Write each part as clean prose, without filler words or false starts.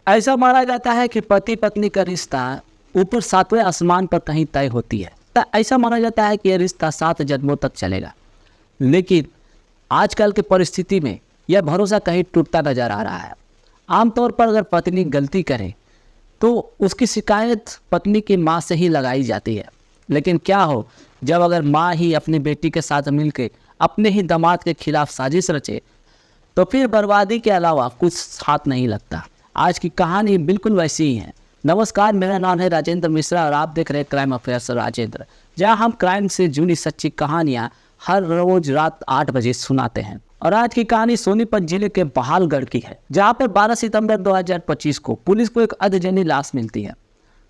ऐसा माना जाता है कि पति पत्नी का रिश्ता ऊपर सातवें आसमान पर कहीं तय होती है। तो ऐसा माना जाता है कि यह रिश्ता 7 जन्मों तक चलेगा। लेकिन आजकल की परिस्थिति में यह भरोसा कहीं टूटता नजर आ रहा है। आमतौर पर अगर पत्नी गलती करे तो उसकी शिकायत पत्नी की माँ से ही लगाई जाती है। लेकिन क्या हो जब अगर माँ ही अपनी बेटी के साथ मिलकर अपने ही दामाद के खिलाफ साजिश रचे, तो फिर बर्बादी के अलावा कुछ हाथ नहीं लगता। आज की कहानी बिल्कुल वैसी ही है। नमस्कार, मेरा नाम है राजेंद्र मिश्रा और आप देख रहे हैं क्राइम अफेयर्स राजेंद्र, जहां हम क्राइम से जुड़ी सच्ची कहानियां हर रोज रात 8 बजे सुनाते हैं। और आज की कहानी सोनीपत जिले के बहालगढ़ की है, जहां पर 12 सितंबर 2025 को पुलिस को एक अधजनी लाश मिलती है।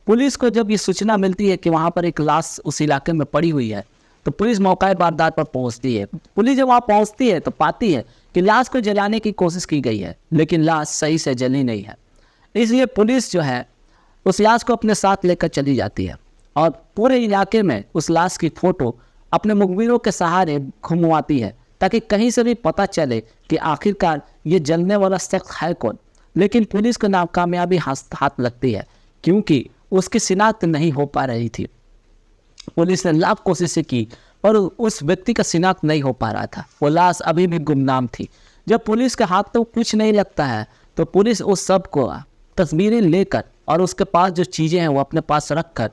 पुलिस को जब ये सूचना मिलती है कि वहां पर एक लाश उस इलाके में पड़ी हुई है, तो पुलिस मौका वारदात पर पहुंचती है। पुलिस जब वहां पहुंचती है तो पाती है कि लाश को जलाने की कोशिश की गई है, लेकिन लाश सही से जली नहीं है। इसलिए पुलिस जो है उस लाश को अपने साथ लेकर चली जाती है और पूरे इलाके में उस लाश की फोटो अपने मुखबिरों के सहारे घुमवाती है, ताकि कहीं से भी पता चले कि आखिरकार ये जलने वाला शख्स है कौन। लेकिन पुलिस को नाकामयाबी हाथ लगती है, क्योंकि उसकी शिनाख्त नहीं हो पा रही थी। पुलिस ने लाख कोशिशें की और उस व्यक्ति का शिनाख्त नहीं हो पा रहा था। वो लाश अभी भी गुमनाम थी। जब पुलिस के हाथ तो कुछ नहीं लगता है, तो पुलिस उस सब को तस्वीरें लेकर और उसके पास जो चीज़ें हैं वो अपने पास रख कर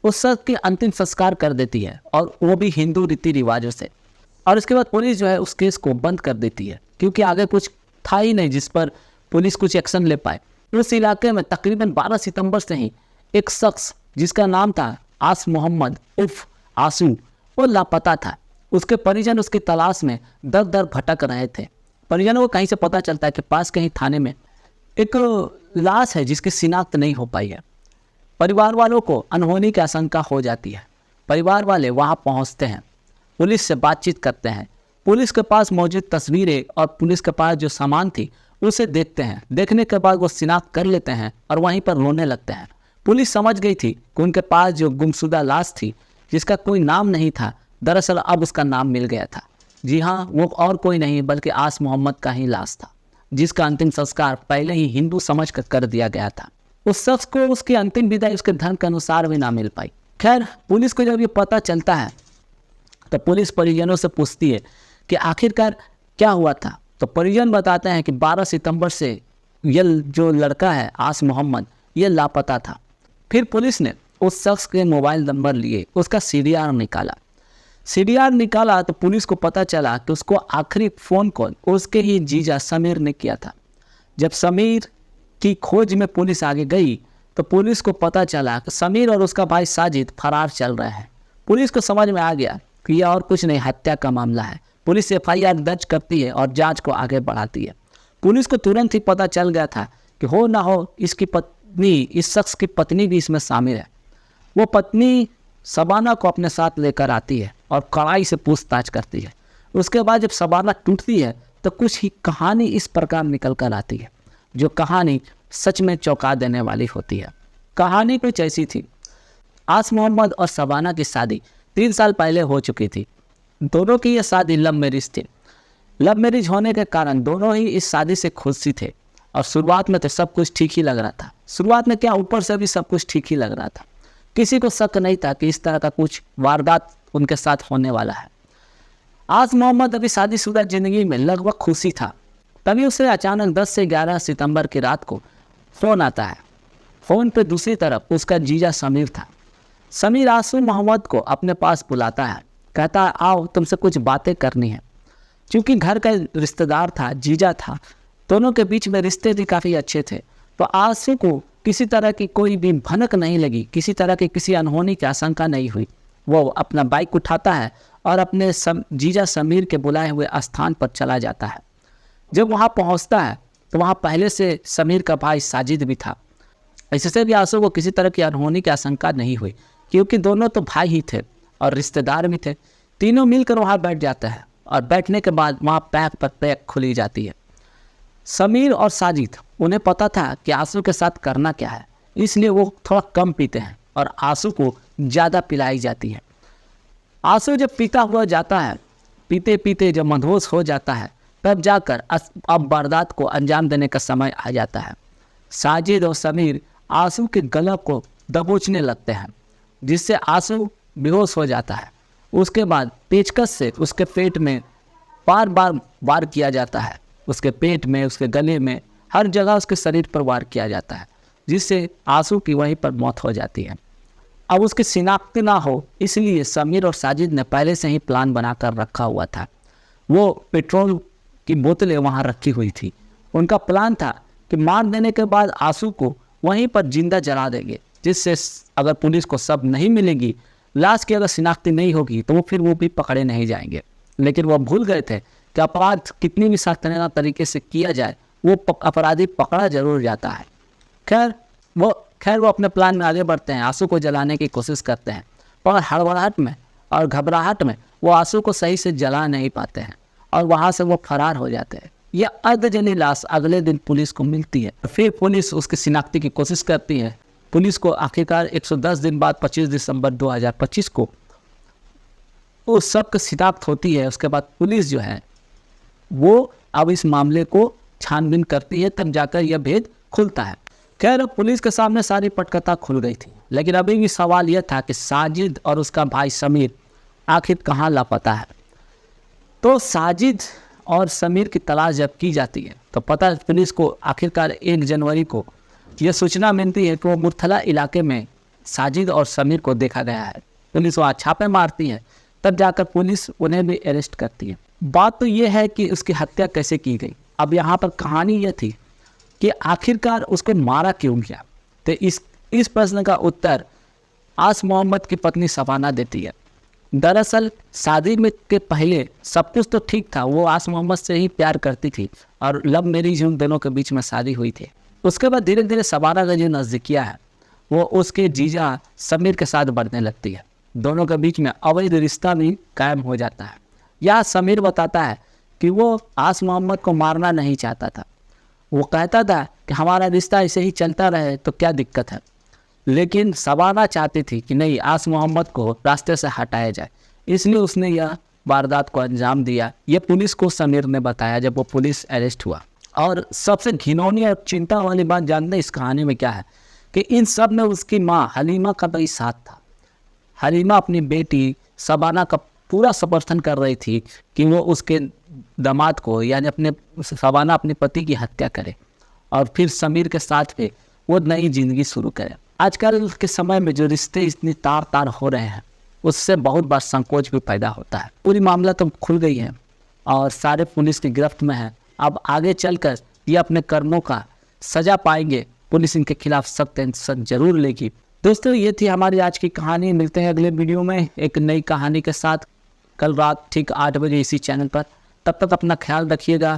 उस सब के अंतिम संस्कार कर देती है, और वो भी हिंदू रीति रिवाजों से। और उसके बाद पुलिस जो है उस केस को बंद कर देती है, क्योंकि आगे कुछ था ही नहीं जिस पर पुलिस कुछ एक्शन ले पाए। उस इलाके में तकरीबन 12 सितंबर से ही एक शख्स जिसका नाम था आस मोहम्मद उर्फ आंसू, वो लापता था। उसके परिजन उसकी तलाश में दर दर भटक रहे थे। परिजनों को कहीं से पता चलता है कि पास कहीं थाने में एक लाश है जिसकी शिनाख्त नहीं हो पाई है। परिवार वालों को अनहोनी की आशंका हो जाती है। परिवार वाले वहां पहुंचते हैं, पुलिस से बातचीत करते हैं। पुलिस के पास मौजूद तस्वीरें और पुलिस के पास जो सामान थी उसे देखते हैं। देखने के बाद वो शिनाख्त कर लेते हैं और वहीं पर रोने लगते हैं। पुलिस समझ गई थी कि उनके पास जो गुमशुदा लाश थी जिसका कोई नाम नहीं था, दरअसल अब उसका नाम मिल गया था। जी हाँ, वो और कोई नहीं बल्कि आस मोहम्मद का ही लाश था, जिसका अंतिम संस्कार पहले ही हिंदू समझ कर दिया गया था। उस शख्स को उसकी अंतिम विदाई उसके धर्म के अनुसार भी ना मिल पाई। खैर, पुलिस को जब ये पता चलता है तो पुलिस परिजनों से पूछती है कि आखिरकार क्या हुआ था। तो परिजन बताते हैं कि 12 सितंबर से ये जो लड़का है आस मोहम्मद, ये लापता था। फिर पुलिस ने उस शख्स के मोबाइल नंबर लिए, उसका सीडीआर निकाला तो पुलिस को पता चला कि उसको आखिरी फ़ोन कॉल उसके ही जीजा समीर ने किया था। जब समीर की खोज में पुलिस आगे गई तो पुलिस को पता चला कि समीर और उसका भाई साजिद फरार चल रहे हैं। पुलिस को समझ में आ गया कि यह और कुछ नहीं, हत्या का मामला है। पुलिस FIR दर्ज करती है और जांच को आगे बढ़ाती है। पुलिस को तुरंत ही पता चल गया था कि हो ना हो इसकी पत्नी, इस शख्स की पत्नी भी इसमें शामिल है। वो पत्नी शबाना को अपने साथ लेकर आती है और कड़ाई से पूछताछ करती है। उसके बाद जब शबाना टूटती है तो कुछ ही कहानी इस प्रकार निकल कर आती है, जो कहानी सच में चौंका देने वाली होती है। कहानी कुछ ऐसी थी। आस मोहम्मद और शबाना की शादी 3 साल पहले हो चुकी थी। दोनों की यह शादी लव मैरिज थी। लव मैरिज होने के कारण दोनों ही इस शादी से खुश थे। और शुरुआत में तो सब कुछ ठीक ही लग रहा था। शुरुआत में क्या, ऊपर से भी सब कुछ ठीक ही लग रहा था। किसी को शक नहीं था कि इस तरह का कुछ वारदात उनके साथ होने वाला है। आज मोहम्मद अभी शादीशुदा जिंदगी में लगभग खुशी था। तभी उसे अचानक 10 से 11 सितंबर की रात को फ़ोन आता है। फ़ोन पे दूसरी तरफ उसका जीजा समीर था। समीर आंसू मोहम्मद को अपने पास बुलाता है, कहता है आओ तुमसे कुछ बातें करनी है। क्योंकि घर का रिश्तेदार था, जीजा था, दोनों के बीच में रिश्ते भी काफ़ी अच्छे थे। तो आंसू को किसी तरह की कोई भी भनक नहीं लगी, किसी तरह की किसी अनहोनी की आशंका नहीं हुई। वो अपना बाइक उठाता है और अपने जीजा समीर के बुलाए हुए स्थान पर चला जाता है। जब वहाँ पहुँचता है तो वहाँ पहले से समीर का भाई साजिद भी था। इससे भी आंसू को किसी तरह की अनहोनी की आशंका नहीं हुई, क्योंकि दोनों तो भाई ही थे और रिश्तेदार भी थे। तीनों मिलकर वहाँ बैठ जाते हैं और बैठने के बाद वहाँ पैक पर पैक खुली जाती है। समीर और साजिद, उन्हें पता था कि आंसू के साथ करना क्या है, इसलिए वो थोड़ा कम पीते हैं और आंसू को ज़्यादा पिलाई जाती है। आंसू जब पीता हुआ जाता है, पीते पीते जब मदहोश हो जाता है, तब जाकर अब वारदात को अंजाम देने का समय आ जाता है। साजिद और समीर आंसू के गला को दबोचने लगते हैं, जिससे आंसू बेहोश हो जाता है। उसके बाद पेचकस से उसके पेट में बार बार वार किया जाता है। उसके पेट में, उसके गले में, हर जगह उसके शरीर पर वार किया जाता है, जिससे आंसू की वहीं पर मौत हो जाती है। अब उसकी शिनाख्त ना हो इसलिए समीर और साजिद ने पहले से ही प्लान बनाकर रखा हुआ था। वो पेट्रोल की बोतलें वहाँ रखी हुई थी। उनका प्लान था कि मार देने के बाद आंसू को वहीं पर जिंदा जला देंगे, जिससे अगर पुलिस को सब नहीं मिलेगी, लाश की अगर शिनाख्ती नहीं होगी तो फिर वो भी पकड़े नहीं जाएंगे। लेकिन वह भूल गए थे कि अपराध कितनी भी सावधानी तरीके से किया जाए वो अपराधी पकड़ा जरूर जाता है। खैर वो अपने प्लान में आगे बढ़ते हैं, आंसू को जलाने की कोशिश करते हैं, पर हड़बड़ाहट में और घबराहट में वो आंसू को सही से जला नहीं पाते हैं और वहाँ से वो फरार हो जाते हैं। यह अर्धजली लाश अगले दिन पुलिस को मिलती है। फिर पुलिस उसकी शिनाख्ती की कोशिश करती है। पुलिस को आखिरकार 110 दिन बाद 25 दिसंबर 2025 को उस सब की शिनाख्त होती है। उसके बाद पुलिस जो है वो अब इस मामले को छानबीन करती है, तब जाकर यह भेद खुलता है। खैर अब पुलिस के सामने सारी पटकथा खुल गई थी, लेकिन अभी भी सवाल यह था कि साजिद और उसका भाई समीर आखिर कहाँ लापता है। तो साजिद और समीर की तलाश जब की जाती है तो पता पुलिस को आखिरकार 1 जनवरी को यह सूचना मिलती है कि वो मुरथला इलाके में साजिद और समीर को देखा गया है। पुलिस वहाँ छापे मारती है, तब जाकर पुलिस उन्हें भी अरेस्ट करती है। बात तो ये है कि उसकी हत्या कैसे की गई। अब यहाँ पर कहानी यह थी कि आखिरकार उसको मारा क्यों गया। तो इस प्रश्न का उत्तर आस मोहम्मद की पत्नी शबाना देती है। दरअसल शादी में के पहले सब कुछ तो ठीक था, वो आस मोहम्मद से ही प्यार करती थी और लव मैरिज उन दोनों के बीच में शादी हुई थी। उसके बाद धीरे धीरे शबाना का जो नज़दीकिया है वो उसके जीजा समीर के साथ बढ़ने लगती है। दोनों के बीच में अवैध रिश्ता भी कायम हो जाता है। यह समीर बताता है कि वो आस मोहम्मद को मारना नहीं चाहता था। वो कहता था कि हमारा रिश्ता ऐसे ही चलता रहे तो क्या दिक्कत है, लेकिन शबाना चाहती थी कि नहीं, आस मोहम्मद को रास्ते से हटाया जाए, इसलिए उसने यह वारदात को अंजाम दिया। ये पुलिस को समीर ने बताया जब वो पुलिस अरेस्ट हुआ। और सबसे घिनौनी और चिंता वाली बात जानते इस कहानी में क्या है कि इन सब में उसकी माँ हलीमा का भी साथ था। हलीमा अपनी बेटी शबाना का पूरा समर्थन कर रही थी कि वो उसके दामाद को यानी अपने शबाना अपने पति की हत्या करे और फिर समीर के साथ पे वो नई जिंदगी शुरू करे। आजकल के समय में जो रिश्ते इतनी तार तार हो रहे हैं उससे बहुत बार संकोच भी पैदा होता है। पूरी मामला तो खुल गई है और सारे पुलिस की गिरफ्त में है। अब आगे चलकर ये अपने कर्मों का सजा पाएंगे, पुलिस इनके खिलाफ सख्त एक्शन जरूर लेगी। दोस्तों ये थी हमारी आज की कहानी। मिलते हैं अगले वीडियो में एक नई कहानी के साथ कल रात ठीक 8 बजे इसी चैनल पर। तब तक अपना ख्याल रखिएगा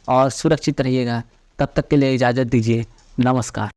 और सुरक्षित रहिएगा। तब तक के लिए इजाज़त दीजिए। नमस्कार।